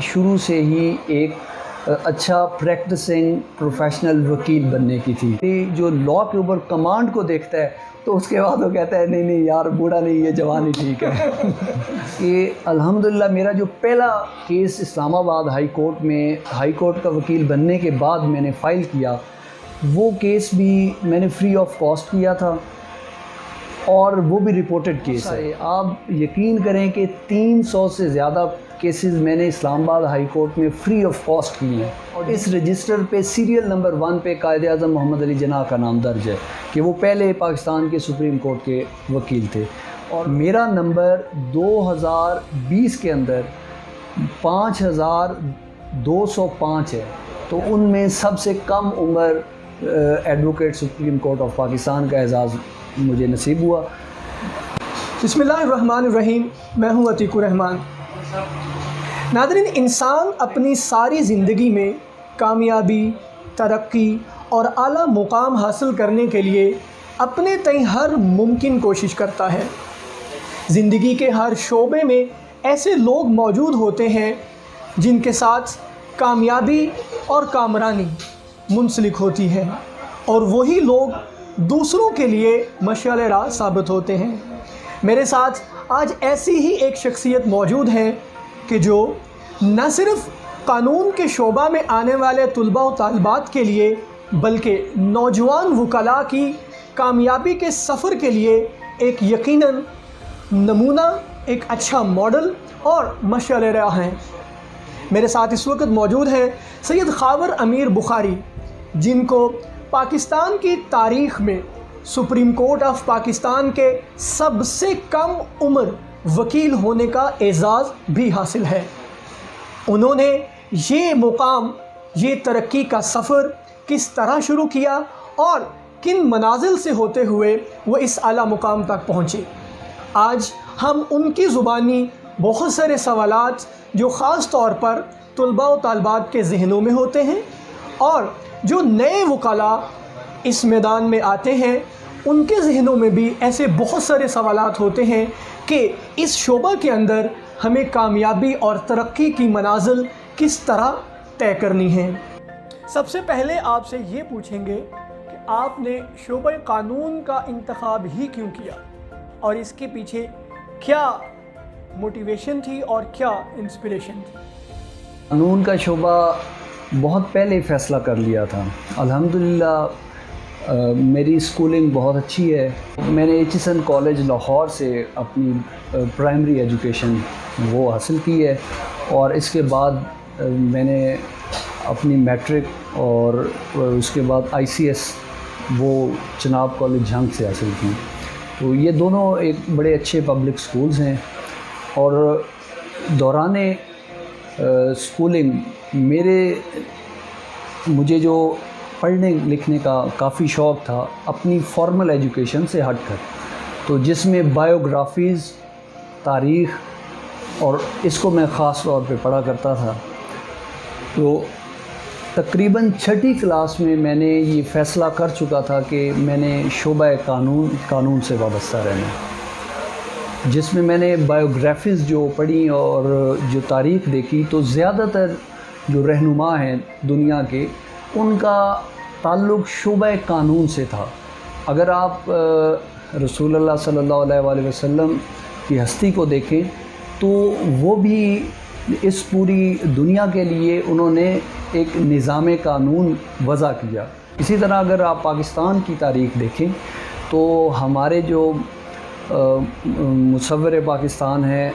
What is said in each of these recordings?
شروع سے ہی ایک اچھا پریکٹسنگ پروفیشنل وکیل بننے کی تھی. جو لاء کے اوپر کمانڈ کو دیکھتا ہے تو اس کے بعد وہ کہتا ہے نہیں نہیں یار بوڑھا نہیں، یہ جوان ہی ٹھیک ہے. کہ الحمدللہ میرا جو پہلا کیس اسلام آباد ہائی کورٹ کا وکیل بننے کے بعد میں نے فائل کیا، وہ کیس بھی میں نے فری آف کاسٹ کیا تھا اور وہ بھی رپورٹڈ کیس ہے. آپ یقین کریں کہ 300 سے زیادہ کیسز میں نے اسلام آباد ہائی کورٹ میں فری آف کاسٹ کیے ہیں. اور اس رجسٹر پہ سیریل نمبر 1 پہ قائد اعظم محمد علی جناح کا نام درج ہے کہ وہ پہلے پاکستان کے سپریم کورٹ کے وکیل تھے. اور میرا نمبر 2020 کے اندر 5205 ہے، تو ان میں سب سے کم عمر advocate supreme court of Pakistan کا اعزاز مجھے نصیب ہوا. بسم اللہ الرحمن الرحیم. میں ہوں عتیق الرحمان. ناظرین، انسان اپنی ساری زندگی میں کامیابی، ترقی اور اعلیٰ مقام حاصل کرنے کے لیے اپنے تئیں ہر ممکن کوشش کرتا ہے. زندگی کے ہر شعبے میں ایسے لوگ موجود ہوتے ہیں جن کے ساتھ کامیابی اور کامرانی منسلک ہوتی ہے، اور وہی لوگ دوسروں کے لیے مشعل راہ ثابت ہوتے ہیں. میرے ساتھ آج ایسی ہی ایک شخصیت موجود ہے کہ جو نہ صرف قانون کے شعبہ میں آنے والے طلباء و طالبات کے لیے بلکہ نوجوان وکلاء کی کامیابی کے سفر کے لیے ایک یقیناً نمونہ، ایک اچھا ماڈل اور مشعل راہ ہیں. میرے ساتھ اس وقت موجود ہیں سید خاور امیر بخاری، جن کو پاکستان کی تاریخ میں سپریم کورٹ آف پاکستان کے سب سے کم عمر وکیل ہونے کا اعزاز بھی حاصل ہے. انہوں نے یہ مقام، یہ ترقی کا سفر کس طرح شروع کیا اور کن منازل سے ہوتے ہوئے وہ اس اعلیٰ مقام تک پہنچے. آج ہم ان کی زبانی بہت سارے سوالات جو خاص طور پر طلباء و طالبات کے ذہنوں میں ہوتے ہیں اور جو نئے وکلاء اس میدان میں آتے ہیں ان کے ذہنوں میں بھی ایسے بہت سارے سوالات ہوتے ہیں کہ اس شعبہ کے اندر ہمیں کامیابی اور ترقی کی منازل کس طرح طے کرنی ہیں. سب سے پہلے آپ سے یہ پوچھیں گے کہ آپ نے شعبہ قانون کا انتخاب ہی کیوں کیا اور اس کے پیچھے کیا موٹیویشن تھی اور کیا انسپریشن تھی؟ قانون کا شعبہ بہت پہلے فیصلہ کر لیا تھا. الحمدللہ میری اسکولنگ بہت اچھی ہے. میں نے ایچسن کالج لاہور سے اپنی پرائمری ایجوکیشن وہ حاصل کی ہے، اور اس کے بعد میں نے اپنی میٹرک اور اس کے بعد ICS وہ چناب کالج جھنگ سے حاصل کی. تو یہ دونوں ایک بڑے اچھے پبلک سکولز ہیں. اور دوران اسکولنگ مجھے جو پڑھنے لکھنے کا کافی شوق تھا اپنی فارمل ایجوکیشن سے ہٹ کر، تو جس میں بایوگرافیز، تاریخ، اور اس کو میں خاص طور پہ پڑھا کرتا تھا. تو تقریباً 6ٹھی کلاس میں میں نے یہ فیصلہ کر چکا تھا کہ میں نے شعبہ قانون سے وابستہ رہنا، جس میں نے بایوگرافیز جو پڑھی اور جو تاریخ دیکھی تو زیادہ تر جو رہنما ہیں دنیا کے ان کا تعلق شعبہ قانون سے تھا. اگر آپ رسول اللہ صلی اللہ علیہ وآلہ وسلم کی ہستی کو دیکھیں تو وہ بھی اس پوری دنیا کے لیے انہوں نے ایک نظام قانون وضع کیا. اسی طرح اگر آپ پاکستان کی تاریخ دیکھیں تو ہمارے جو مصور پاکستان ہیں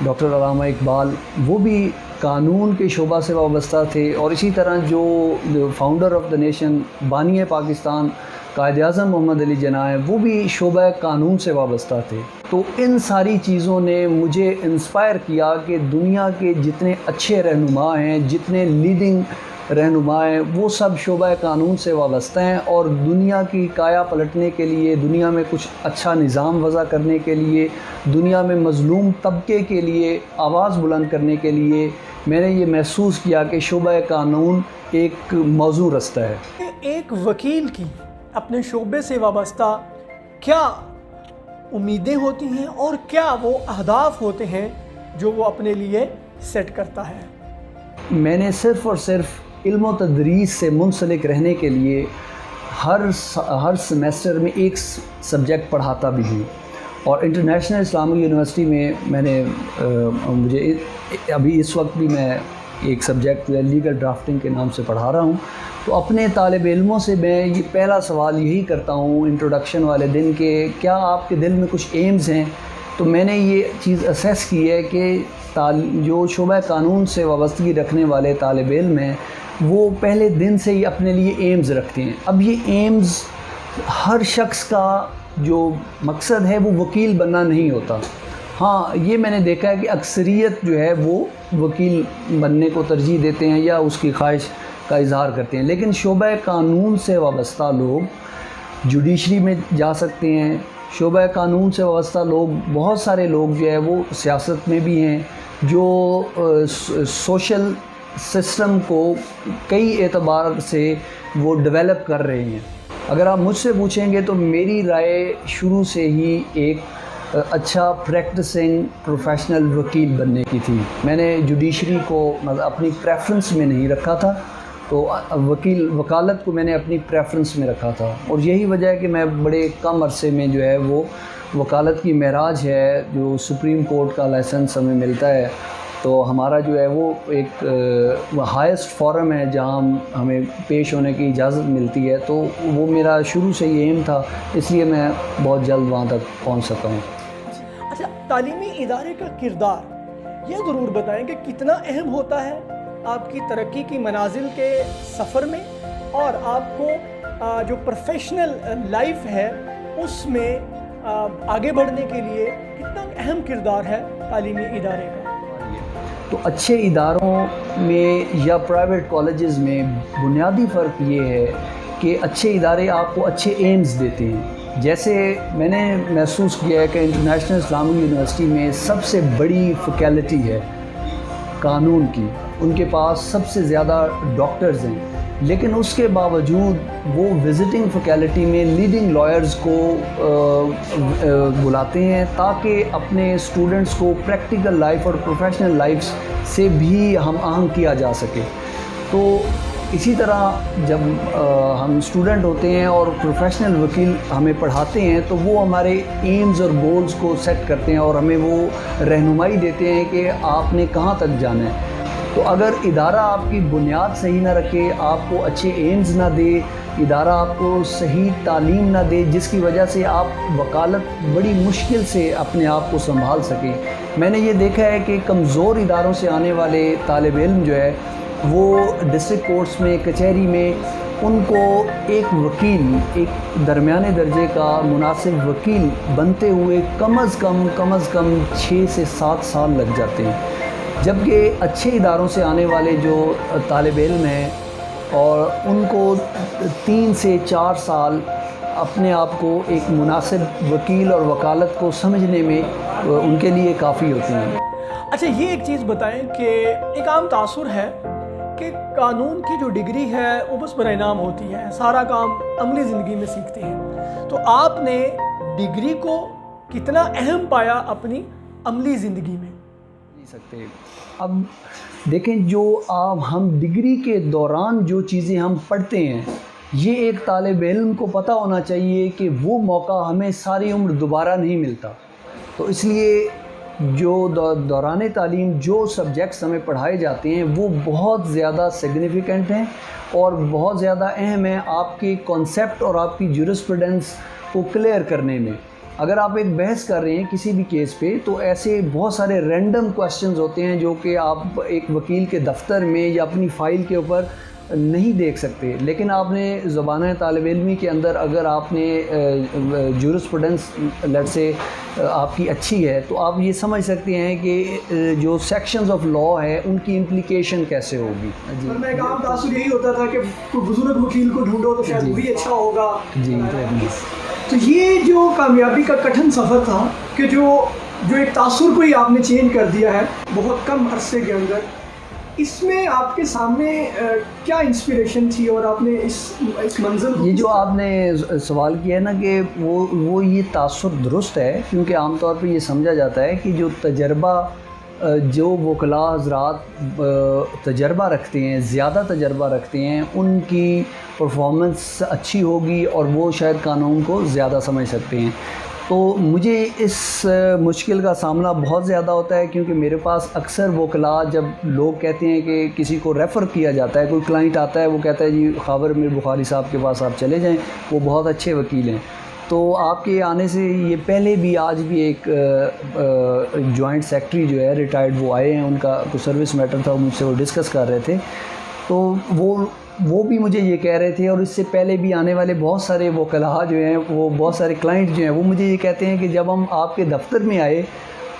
ڈاکٹر علامہ اقبال، وہ بھی قانون کے شعبہ سے وابستہ تھے. اور اسی طرح جو فاؤنڈر آف دا نیشن، بانی پاکستان، قائد اعظم محمد علی جناح ہیں، وہ بھی شعبہ قانون سے وابستہ تھے. تو ان ساری چیزوں نے مجھے انسپائر کیا کہ دنیا کے جتنے اچھے رہنما ہیں، جتنے لیڈنگ رہنما ہیں، وہ سب شعبہ قانون سے وابستہ ہیں، اور دنیا کی کایا پلٹنے کے لیے، دنیا میں کچھ اچھا نظام وضع کرنے کے لیے، دنیا میں مظلوم طبقے کے لیے آواز بلند کرنے کے لیے میں نے یہ محسوس کیا کہ شعبہ قانون ایک موزوں رستہ ہے. ایک وکیل کی اپنے شعبے سے وابستہ کیا امیدیں ہوتی ہیں اور کیا وہ اہداف ہوتے ہیں جو وہ اپنے لیے سیٹ کرتا ہے؟ میں نے صرف اور صرف علم و تدریس سے منسلک رہنے کے لیے ہر سمیسٹر میں ایک سبجیکٹ پڑھاتا بھی ہوں، اور انٹرنیشنل اسلامک یونیورسٹی میں نے مجھے ابھی اس وقت بھی میں ایک سبجیکٹ لیگل ڈرافٹنگ کے نام سے پڑھا رہا ہوں۔ تو اپنے طالب علموں سے میں یہ پہلا سوال یہی کرتا ہوں انٹروڈکشن والے دن کہ کیا آپ کے دل میں کچھ ایمز ہیں؟ تو میں نے یہ چیز اسیس کی ہے کہ جو شعبہ قانون سے وابستگی رکھنے والے طالب علم ہیں وہ پہلے دن سے ہی اپنے لیے ایمز رکھتے ہیں۔ اب یہ ایمز ہر شخص کا جو مقصد ہے وہ وکیل بننا نہیں ہوتا۔ ہاں، یہ میں نے دیکھا ہے کہ اکثریت جو ہے وہ وکیل بننے کو ترجیح دیتے ہیں یا اس کی خواہش کا اظہار کرتے ہیں، لیکن شعبہ قانون سے وابستہ لوگ جوڈیشری میں جا سکتے ہیں۔ شعبہ قانون سے وابستہ لوگ، بہت سارے لوگ جو ہے وہ سیاست میں بھی ہیں، جو سوشل سسٹم کو کئی اعتبار سے وہ ڈیولپ کر رہے ہیں۔ اگر آپ مجھ سے پوچھیں گے تو میری رائے شروع سے ہی ایک اچھا پریکٹسنگ پروفیشنل وکیل بننے کی تھی۔ میں نے جوڈیشری کو اپنی پریفرنس میں نہیں رکھا تھا، تو وکالت کو میں نے اپنی پریفرنس میں رکھا تھا، اور یہی وجہ ہے کہ میں بڑے کم عرصے میں جو ہے وہ وکالت کی معراج ہے جو سپریم کورٹ کا لائسنس ہمیں ملتا ہے، تو ہمارا جو ہے وہ ایک ہائیسٹ فورم ہے جہاں ہمیں پیش ہونے کی اجازت ملتی ہے، تو وہ میرا شروع سے یہ ایم تھا، اس لیے میں بہت جلد وہاں تک پہنچ سکا ہوں۔ اچھا، تعلیمی ادارے کا کردار یہ ضرور بتائیں کہ کتنا اہم ہوتا ہے آپ کی ترقی کی منازل کے سفر میں، اور آپ کو جو پروفیشنل لائف ہے اس میں آگے بڑھنے کے لیے کتنا اہم کردار ہے تعلیمی ادارے کا؟ تو اچھے اداروں میں یا پرائیویٹ کالجز میں بنیادی فرق یہ ہے کہ اچھے ادارے آپ کو اچھے ایمز دیتے ہیں۔ جیسے میں نے محسوس کیا ہے کہ انٹرنیشنل اسلامک یونیورسٹی میں سب سے بڑی فیکلٹی ہے قانون کی، ان کے پاس سب سے زیادہ ڈاکٹرز ہیں، لیکن اس کے باوجود وہ وزٹنگ فیکلٹی میں لیڈنگ لائرز کو بلاتے ہیں تاکہ اپنے اسٹوڈنٹس کو پریکٹیکل لائف اور پروفیشنل لائف سے بھی ہم آہنگ کیا جا سکے۔ تو اسی طرح جب ہم اسٹوڈنٹ ہوتے ہیں اور پروفیشنل وکیل ہمیں پڑھاتے ہیں تو وہ ہمارے ایمز اور گولز کو سیٹ کرتے ہیں اور ہمیں وہ رہنمائی دیتے ہیں کہ آپ نے کہاں تک جانا ہے۔ تو اگر ادارہ آپ کی بنیاد صحیح نہ رکھے، آپ کو اچھے ایمز نہ دے، ادارہ آپ کو صحیح تعلیم نہ دے جس کی وجہ سے آپ وکالت بڑی مشکل سے اپنے آپ کو سنبھال سکیں، میں نے یہ دیکھا ہے کہ کمزور اداروں سے آنے والے طالب علم جو ہے وہ ڈسٹرکٹ کورٹس میں، کچہری میں، ان کو ایک وکیل، ایک درمیانے درجے کا مناسب وکیل بنتے ہوئے کم از کم 6 سے 7 سال لگ جاتے ہیں، جبکہ اچھے اداروں سے آنے والے جو طالب علم ہیں اور ان کو 3 سے 4 سال اپنے آپ کو ایک مناسب وکیل اور وکالت کو سمجھنے میں ان کے لیے کافی ہوتی ہیں۔ اچھا، یہ ایک چیز بتائیں کہ ایک عام تاثر ہے کہ قانون کی جو ڈگری ہے وہ بس برائے نام ہوتی ہے، سارا کام عملی زندگی میں سیکھتے ہیں، تو آپ نے ڈگری کو کتنا اہم پایا اپنی عملی زندگی میں؟ سکتے اب دیکھیں، جو ہم ڈگری کے دوران جو چیزیں ہم پڑھتے ہیں یہ ایک طالب علم کو پتہ ہونا چاہیے کہ وہ موقع ہمیں ساری عمر دوبارہ نہیں ملتا، تو اس لیے جو دوران تعلیم جو سبجیکٹس ہمیں پڑھائے جاتے ہیں وہ بہت زیادہ سگنیفیکنٹ ہیں اور بہت زیادہ اہم ہیں آپ کے کانسیپٹ اور آپ کی جورسپروڈنس کو کلیئر کرنے میں۔ اگر آپ ایک بحث کر رہے ہیں کسی بھی کیس پہ تو ایسے بہت سارے رینڈم کویسچنز ہوتے ہیں جو کہ آپ ایک وکیل کے دفتر میں یا اپنی فائل کے اوپر نہیں دیکھ سکتے، لیکن آپ نے زبانہ طالب علمی کے اندر اگر آپ نے جورسپروڈنس لیٹ سے آپ کی اچھی ہے تو آپ یہ سمجھ سکتے ہیں کہ جو سیکشنز آف لا ہے ان کی امپلیکیشن کیسے ہوگی۔ جی، میں ایک عام تاثر یہی ہوتا تھا کہ کوئی بزرگ وکیل کو ڈھونڈو تو شاید وہی اچھا ہوگا۔ جی، تو یہ جو کامیابی کا کٹھن سفر تھا کہ جو ایک تاثر کو ہی آپ نے چینج کر دیا ہے بہت کم عرصے کے اندر، اس میں آپ کے سامنے کیا انسپریشن تھی اور آپ نے اس منزل کو، یہ جو آپ نے سوال کیا ہے نا کہ وہ یہ تاثر درست ہے، کیونکہ عام طور پہ یہ سمجھا جاتا ہے کہ جو تجربہ جو وکلاء حضرات تجربہ رکھتے ہیں، زیادہ تجربہ رکھتے ہیں، ان کی پرفارمنس اچھی ہوگی اور وہ شاید قانون کو زیادہ سمجھ سکتے ہیں۔ تو مجھے اس مشکل کا سامنا بہت زیادہ ہوتا ہے، کیونکہ میرے پاس اکثر وکلاء جب لوگ کہتے ہیں کہ کسی کو ریفر کیا جاتا ہے، کوئی کلائنٹ آتا ہے وہ کہتا ہے جی خاور میر بخاری صاحب کے پاس آپ چلے جائیں، وہ بہت اچھے وکیل ہیں، تو آپ کے آنے سے یہ پہلے بھی آج بھی ایک جوائنٹ سیکٹری جو ہے ریٹائرڈ وہ آئے ہیں، ان کا کوئی سروس میٹر تھا، مجھ سے وہ ڈسکس کر رہے تھے، تو وہ بھی مجھے یہ کہہ رہے تھے، اور اس سے پہلے بھی آنے والے بہت سارے وکلاء جو ہیں، وہ بہت سارے کلائنٹ جو ہیں، وہ مجھے یہ کہتے ہیں کہ جب ہم آپ کے دفتر میں آئے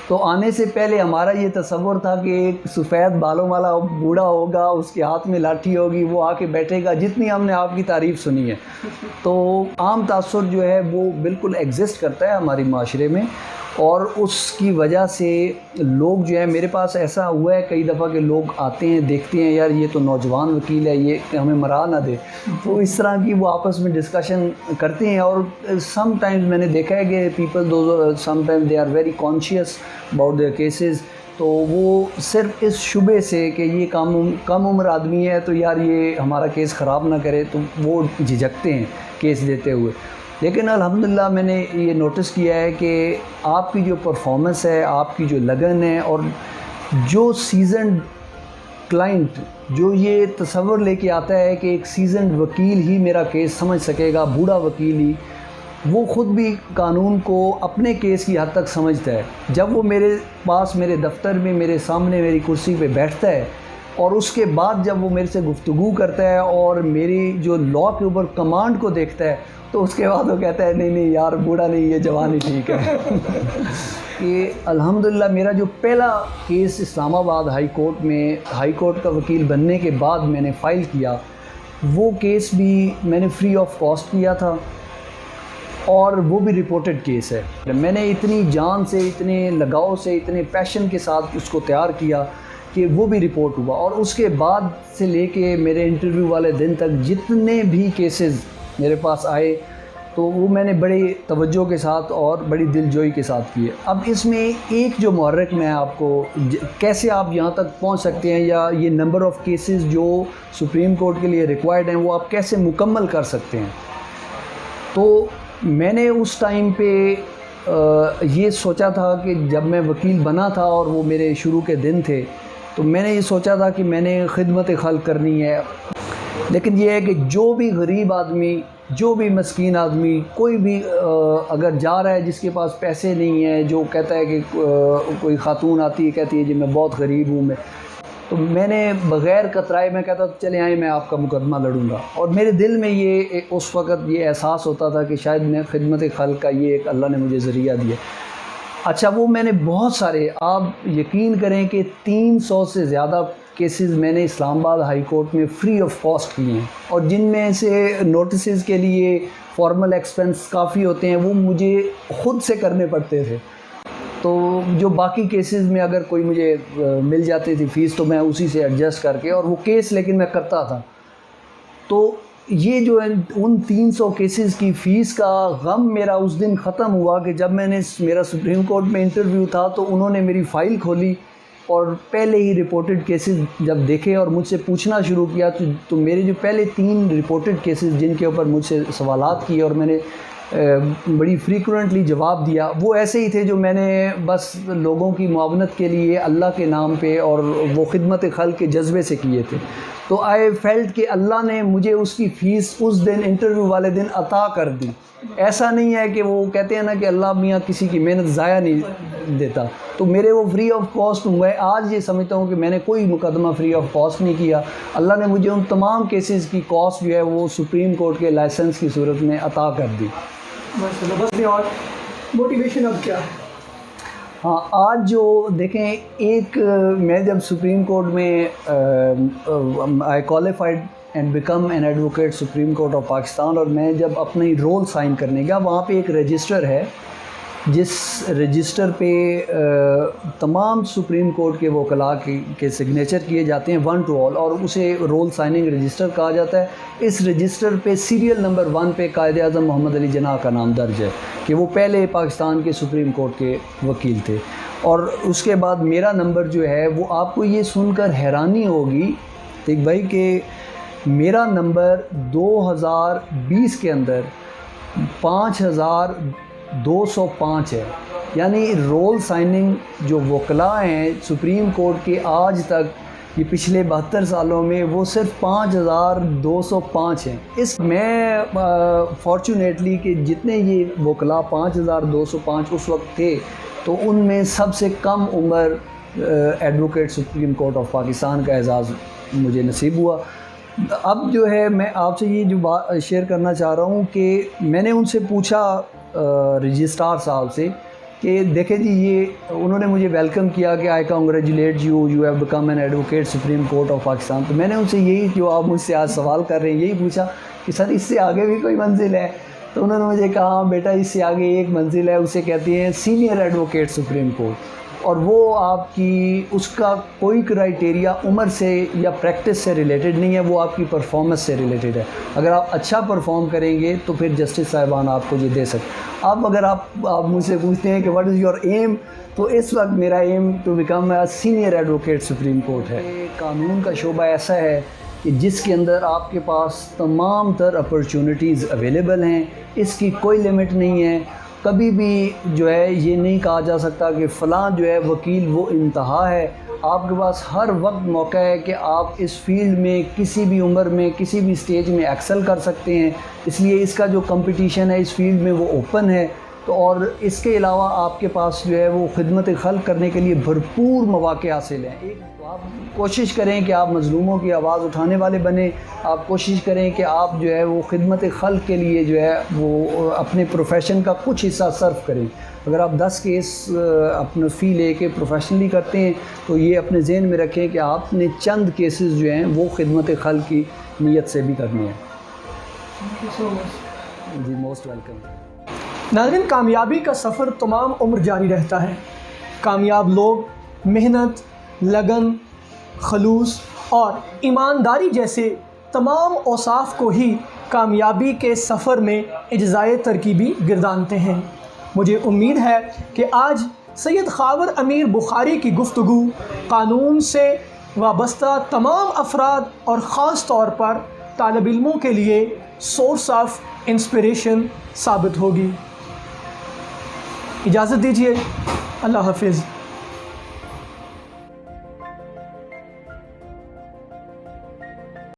تو آنے سے پہلے ہمارا یہ تصور تھا کہ ایک سفید بالوں والا بوڑھا ہوگا، اس کے ہاتھ میں لاٹھی ہوگی، وہ آ کے بیٹھے گا، جتنی ہم نے آپ کی تعریف سنی ہے۔ تو عام تاثر جو ہے وہ بالکل ایگزسٹ کرتا ہے ہماری معاشرے میں، اور اس کی وجہ سے لوگ جو ہے، میرے پاس ایسا ہوا ہے کئی دفعہ کہ لوگ آتے ہیں، دیکھتے ہیں یار یہ تو نوجوان وکیل ہے، یہ ہمیں مرا نہ دے، تو اس طرح کی وہ آپس میں ڈسکشن کرتے ہیں، اور سم ٹائمز میں نے دیکھا ہے کہ people sometimes they are very conscious about their cases, تو وہ صرف اس شبے سے کہ یہ کم عمر آدمی ہے تو یار یہ ہمارا کیس خراب نہ کرے، تو وہ جھجکتے ہیں کیس دیتے ہوئے۔ لیکن الحمدللہ میں نے یہ نوٹس کیا ہے کہ آپ کی جو پرفارمنس ہے، آپ کی جو لگن ہے، اور جو سیزنڈ کلائنٹ جو یہ تصور لے کے آتا ہے کہ ایک سیزنڈ وکیل ہی میرا کیس سمجھ سکے گا، بوڑھا وکیل ہی، وہ خود بھی قانون کو اپنے کیس کی حد تک سمجھتا ہے۔ جب وہ میرے پاس میرے دفتر میں میرے سامنے میری کرسی پہ بیٹھتا ہے، اور اس کے بعد جب وہ میرے سے گفتگو کرتا ہے اور میری جو لا کے اوپر کمانڈ کو دیکھتا ہے، تو اس کے بعد وہ کہتا ہے نہیں یار بوڑھا نہیں، یہ جوان ہی ٹھیک ہے۔ کہ الحمدللہ میرا جو پہلا کیس اسلام آباد ہائی کورٹ میں ہائی کورٹ کا وکیل بننے کے بعد میں نے فائل کیا، وہ کیس بھی میں نے فری آف کاسٹ کیا تھا، اور وہ بھی رپورٹڈ کیس ہے۔ میں نے اتنی جان سے، اتنے لگاؤ سے، اتنے پیشن کے ساتھ اس کو تیار کیا کہ وہ بھی رپورٹ ہوا، اور اس کے بعد سے لے کے میرے انٹرویو والے دن تک جتنے بھی کیسز میرے پاس آئے تو وہ میں نے بڑی توجہ کے ساتھ اور بڑی دل جوئی کے ساتھ کیے۔ اب اس میں ایک جو محرک میں آپ کو کیسے آپ یہاں تک پہنچ سکتے ہیں، یا یہ نمبر آف کیسز جو سپریم کورٹ کے لیے ریکوائرڈ ہیں وہ آپ کیسے مکمل کر سکتے ہیں، تو میں نے اس ٹائم پہ یہ سوچا تھا کہ جب میں وکیل بنا تھا اور وہ میرے شروع کے دن تھے، تو میں نے یہ سوچا تھا کہ میں نے خدمت خلق کرنی ہے، لیکن یہ ہے کہ جو بھی غریب آدمی، جو بھی مسکین آدمی، کوئی بھی اگر جا رہا ہے جس کے پاس پیسے نہیں ہیں، جو کہتا ہے کہ کوئی خاتون آتی ہے کہتی ہے جی میں بہت غریب ہوں، تو میں نے بغیر کترائے میں کہتا چلے آئیں میں آپ کا مقدمہ لڑوں گا، اور میرے دل میں یہ اس وقت یہ احساس ہوتا تھا کہ شاید میں خدمت خلق کا یہ ایک اللہ نے مجھے ذریعہ دیا۔ اچھا، وہ میں نے بہت سارے، آپ یقین کریں کہ 300 سے زیادہ کیسز میں نے اسلام آباد ہائی کورٹ میں فری آف کاسٹ کیے ہیں، اور جن میں سے نوٹسز کے لیے فارمل ایکسپنس کافی ہوتے ہیں وہ مجھے خود سے کرنے پڑتے تھے، تو جو باقی کیسز میں اگر کوئی مجھے مل جاتی تھی فیس تو میں اسی سے ایڈجسٹ کر کے، اور وہ کیس لیکن میں کرتا تھا۔ تو یہ جو ہے ان 300 کیسز کی فیس کا غم میرا اس دن ختم ہوا کہ جب میں نے میرا سپریم کورٹ میں انٹرویو تھا تو انہوں نے میری فائل کھولی اور پہلے ہی رپورٹڈ کیسز جب دیکھے اور مجھ سے پوچھنا شروع کیا تو میرے جو پہلے 3 رپورٹڈ کیسز جن کے اوپر مجھ سے سوالات کیے اور میں نے بڑی فریکوینٹلی جواب دیا، وہ ایسے ہی تھے جو میں نے بس لوگوں کی معاونت کے لیے اللہ کے نام پہ اور وہ خدمت خلق کے جذبے سے کیے تھے۔ تو آئی فیلٹ کہ اللہ نے مجھے اس کی فیس اس دن انٹرویو والے دن عطا کر دی۔ ایسا نہیں ہے کہ وہ کہتے ہیں نا کہ اللہ میاں کسی کی محنت ضائع نہیں دیتا، تو میرے وہ فری آف کاسٹ ہوئے۔ آج یہ سمجھتا ہوں کہ میں نے کوئی مقدمہ فری آف کاسٹ نہیں کیا، اللہ نے مجھے ان تمام کیسز کی کاسٹ جو ہے وہ سپریم کورٹ کے لائسنس کی صورت میں عطا کر دی۔ بس اور موٹیویشن اب کیا ہے؟ ہاں، آج جو دیکھیں، ایک میں جب سپریم کورٹ میں I qualified and become an advocate supreme court of Pakistan, اور میں جب اپنی رول سائن کرنے گیا، وہاں پہ ایک رجسٹر ہے جس رجسٹر پہ تمام سپریم کورٹ کے وکلاء کے سگنیچر کیے جاتے ہیں 1 to all، اور اسے رول سائننگ رجسٹر کہا جاتا ہے۔ اس رجسٹر پہ سیریل نمبر 1 پہ قائد اعظم محمد علی جناح کا نام درج ہے کہ وہ پہلے پاکستان کے سپریم کورٹ کے وکیل تھے۔ اور اس کے بعد میرا نمبر جو ہے وہ آپ کو یہ سن کر حیرانی ہوگی دیکھ بھائی کہ میرا نمبر 2020 کے اندر 5205 ہے، یعنی رول سائننگ جو وکلاء ہیں سپریم کورٹ کے آج تک یہ پچھلے 72 سالوں میں وہ صرف 5205 ہیں۔ اس میں فارچونیٹلی کہ جتنے یہ وکلاء 5205 اس وقت تھے تو ان میں سب سے کم عمر advocate supreme court of Pakistan کا اعزاز مجھے نصیب ہوا۔ اب جو ہے میں آپ سے یہ جو بات شیئر کرنا چاہ رہا ہوں کہ میں نے ان سے پوچھا رجسٹرار صاحب سے کہ دیکھیں جی یہ انہوں نے مجھے ویلکم کیا کہ I congratulate you have become an advocate supreme court of Pakistan. تو میں نے ان سے یہی جو آپ مجھ سے آج سوال کر رہے ہیں یہی پوچھا کہ سر اس سے آگے بھی کوئی منزل ہے؟ تو انہوں نے مجھے کہا ہاں بیٹا اس سے آگے ایک منزل ہے، اسے کہتے ہیں سینئر ایڈوکیٹ سپریم کورٹ، اور وہ آپ کی اس کا کوئی کرائٹیریا عمر سے یا پریکٹس سے ریلیٹڈ نہیں ہے، وہ آپ کی پرفارمنس سے ریلیٹڈ ہے۔ اگر آپ اچھا پرفارم کریں گے تو پھر جسٹس صاحبان آپ کو یہ دے سکتے۔ اب اگر آپ مجھ سے پوچھتے ہیں کہ واٹ از یور ایم، تو اس وقت میرا aim to become a senior advocate supreme court ہے۔ قانون کا شعبہ ایسا ہے کہ جس کے اندر آپ کے پاس تمام تر اپرچونٹیز اویلیبل ہیں، اس کی کوئی لمٹ نہیں ہے۔ کبھی بھی جو ہے یہ نہیں کہا جا سکتا کہ فلاں جو ہے وکیل وہ انتہا ہے۔ آپ کے پاس ہر وقت موقع ہے کہ آپ اس فیلڈ میں کسی بھی عمر میں کسی بھی سٹیج میں ایکسل کر سکتے ہیں، اس لیے اس کا جو کمپٹیشن ہے اس فیلڈ میں وہ اوپن ہے۔ تو اور اس کے علاوہ آپ کے پاس جو ہے وہ خدمت خلق کرنے کے لیے بھرپور مواقع حاصل ہیں۔ آپ کوشش کریں کہ آپ مظلوموں کی آواز اٹھانے والے بنیں، آپ کوشش کریں کہ آپ جو ہے وہ خدمت خلق کے لیے جو ہے وہ اپنے پروفیشن کا کچھ حصہ صرف کریں۔ اگر آپ 10 کیس اپنا فی لے کے پروفیشنلی کرتے ہیں تو یہ اپنے ذہن میں رکھیں کہ آپ نے چند کیسز جو ہیں وہ خدمت خلق کی نیت سے بھی کرنے ہیں۔ جی موسٹ ویلکم۔ ناظرین، کامیابی کا سفر تمام عمر جاری رہتا ہے۔ کامیاب لوگ محنت، لگن، خلوص اور ایمانداری جیسے تمام اوصاف کو ہی کامیابی کے سفر میں اجزائے ترکیبی گردانتے ہیں۔ مجھے امید ہے کہ آج سید خاور امیر بخاری کی گفتگو قانون سے وابستہ تمام افراد اور خاص طور پر طالب علموں کے لیے سورس آف انسپریشن ثابت ہوگی۔ اجازت دیجیے، اللہ حافظ۔